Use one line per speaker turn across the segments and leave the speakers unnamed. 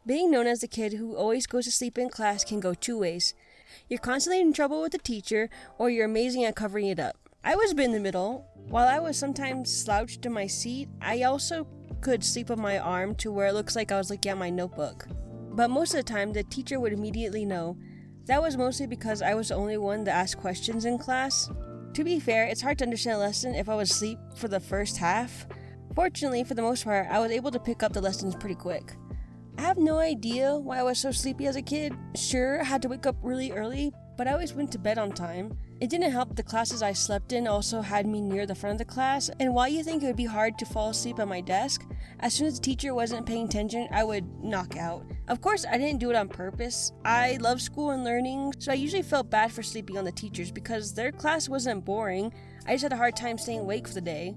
Being known as the kid who always goes to sleep in class can go two ways. You're constantly in trouble with the teacher, or you're amazing at covering it up. I was a bit in the middle. While I was sometimes slouched in my seat, I also could sleep on my arm to where it looks like I was looking at my notebook. But most of the time, the teacher would immediately know. That was mostly because I was the only one that asked questions in class. To be fair, it's hard to understand a lesson if I was asleep for the first half. Fortunately, for the most part, I was able to pick up the lessons pretty quick. I have no idea why I was so sleepy as a kid. Sure, I had to wake up really early, but I always went to bed on time. It didn't help the classes I slept in also had me near the front of the class, and while you think it would be hard to fall asleep at my desk, as soon as the teacher wasn't paying attention, I would knock out. Of course, I didn't do it on purpose. I love school and learning, so I usually felt bad for sleeping on the teachers because their class wasn't boring. I just had a hard time staying awake for the day.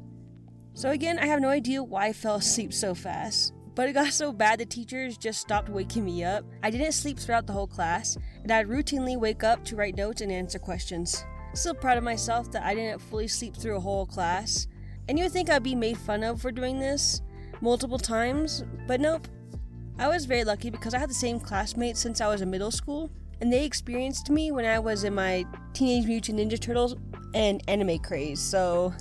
So again, I have no idea why I fell asleep so fast. But it got so bad the teachers just stopped waking me up. I didn't sleep throughout the whole class, and I'd routinely wake up to write notes and answer questions. Still proud of myself that I didn't fully sleep through a whole class. And you would think I'd be made fun of for doing this multiple times, but nope. I was very lucky because I had the same classmates since I was in middle school, and they experienced me when I was in my Teenage Mutant Ninja Turtles and anime craze, so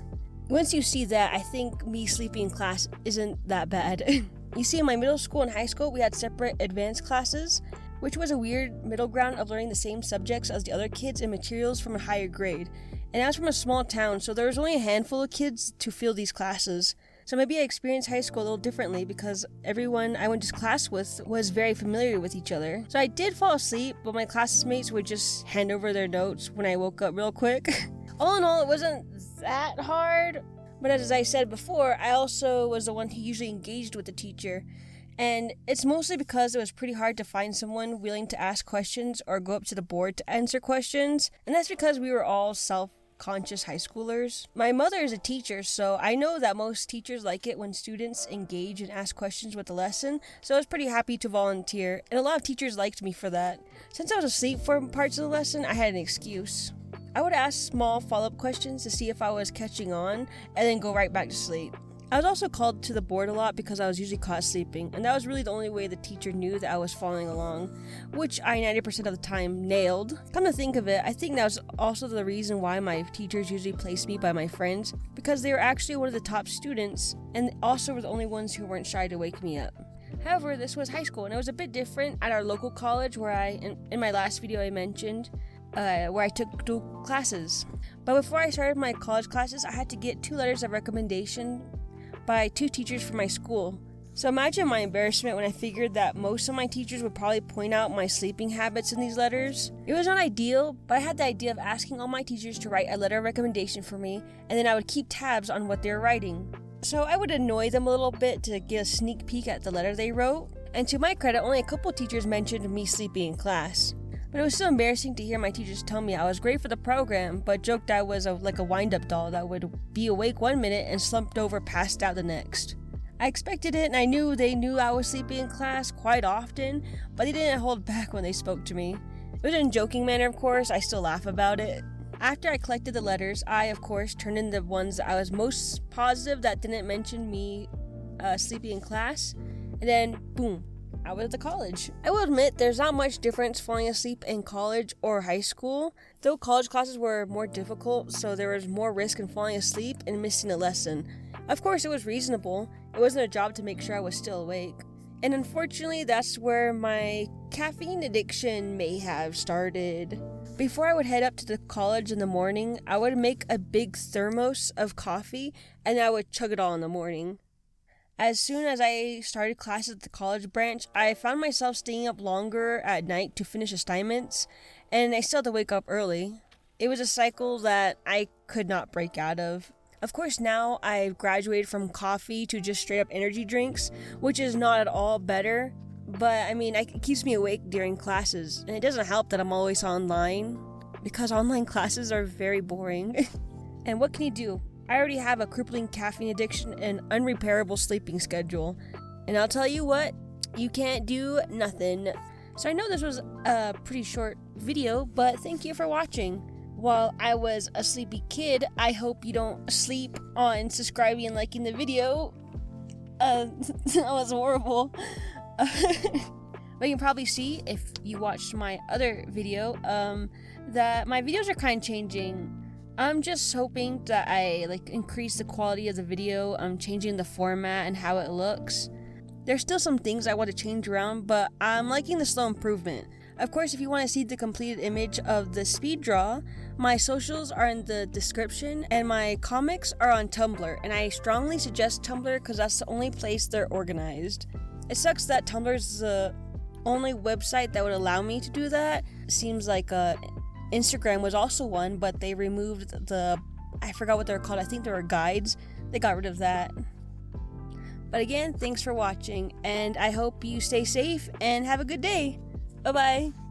once you see that, I think me sleeping in class isn't that bad. You see, in my middle school and high school, we had separate advanced classes, which was a weird middle ground of learning the same subjects as the other kids and materials from a higher grade. And I was from a small town, so there was only a handful of kids to fill these classes. So maybe I experienced high school a little differently because everyone I went to class with was very familiar with each other. So I did fall asleep, but my classmates would just hand over their notes when I woke up real quick. All in all, it wasn't that hard. But as I said before, I also was the one who usually engaged with the teacher. And it's mostly because it was pretty hard to find someone willing to ask questions or go up to the board to answer questions. And that's because we were all self-conscious high schoolers. My mother is a teacher, so I know that most teachers like it when students engage and ask questions with the lesson. So I was pretty happy to volunteer, and a lot of teachers liked me for that. Since I was asleep for parts of the lesson, I had an excuse. I would ask small follow-up questions to see if I was catching on, and then go right back to sleep. I was also called to the board a lot because I was usually caught sleeping, and that was really the only way the teacher knew that I was following along, which I 90% of the time nailed. Come to think of it, I think that was also the reason why my teachers usually placed me by my friends, because they were actually one of the top students, and also were the only ones who weren't shy to wake me up. However, this was high school, and it was a bit different at our local college where in my last video I mentioned, where I took dual classes. But before I started my college classes, I had to get 2 letters of recommendation by 2 teachers from my school. So imagine my embarrassment when I figured that most of my teachers would probably point out my sleeping habits in these letters. It was not ideal, but I had the idea of asking all my teachers to write a letter of recommendation for me, and then I would keep tabs on what they were writing. So I would annoy them a little bit to get a sneak peek at the letter they wrote, and to my credit, only a couple teachers mentioned me sleeping in class. But it was still embarrassing to hear my teachers tell me I was great for the program, but joked I was like a wind-up doll that would be awake one minute and slumped over passed out the next. I expected it, and I knew they knew I was sleeping in class quite often, but they didn't hold back when they spoke to me. It was in a joking manner, of course. I still laugh about it. After I collected the letters, I, of course, turned in the ones that I was most positive that didn't mention me sleeping in class, and then, boom, I was at the college. I will admit there's not much difference falling asleep in college or high school, though college classes were more difficult, so there was more risk in falling asleep and missing a lesson. Of course, it was reasonable. It wasn't a job to make sure I was still awake. And unfortunately, that's where my caffeine addiction may have started. Before I would head up to the college in the morning, I would make a big thermos of coffee, and I would chug it all in the morning. As soon as I started classes at the college branch, I found myself staying up longer at night to finish assignments, and I still had to wake up early. It was a cycle that I could not break out of. Of course, now I've graduated from coffee to just straight up energy drinks, which is not at all better, but it keeps me awake during classes, and it doesn't help that I'm always online, because online classes are very boring. And what can you do? I already have a crippling caffeine addiction and unrepairable sleeping schedule. And I'll tell you what, you can't do nothing. So I know this was a pretty short video, but thank you for watching. While I was a sleepy kid, I hope you don't sleep on subscribing and liking the video. That was horrible. But you can probably see if you watched my other video that my videos are kind of changing. I'm just hoping that I increase the quality of the video. I'm changing the format and how it looks. There's still some things I want to change around, but I'm liking the slow improvement. Of course, if you want to see the completed image of the speed draw, my socials are in the description and my comics are on Tumblr, and I strongly suggest Tumblr because that's the only place they're organized. It sucks that Tumblr is the only website that would allow me to do that. It seems like Instagram was also one, but they removed I forgot what they're called. I think they were guides. They got rid of that. But again, thanks for watching, and I hope you stay safe and have a good day. Bye-bye.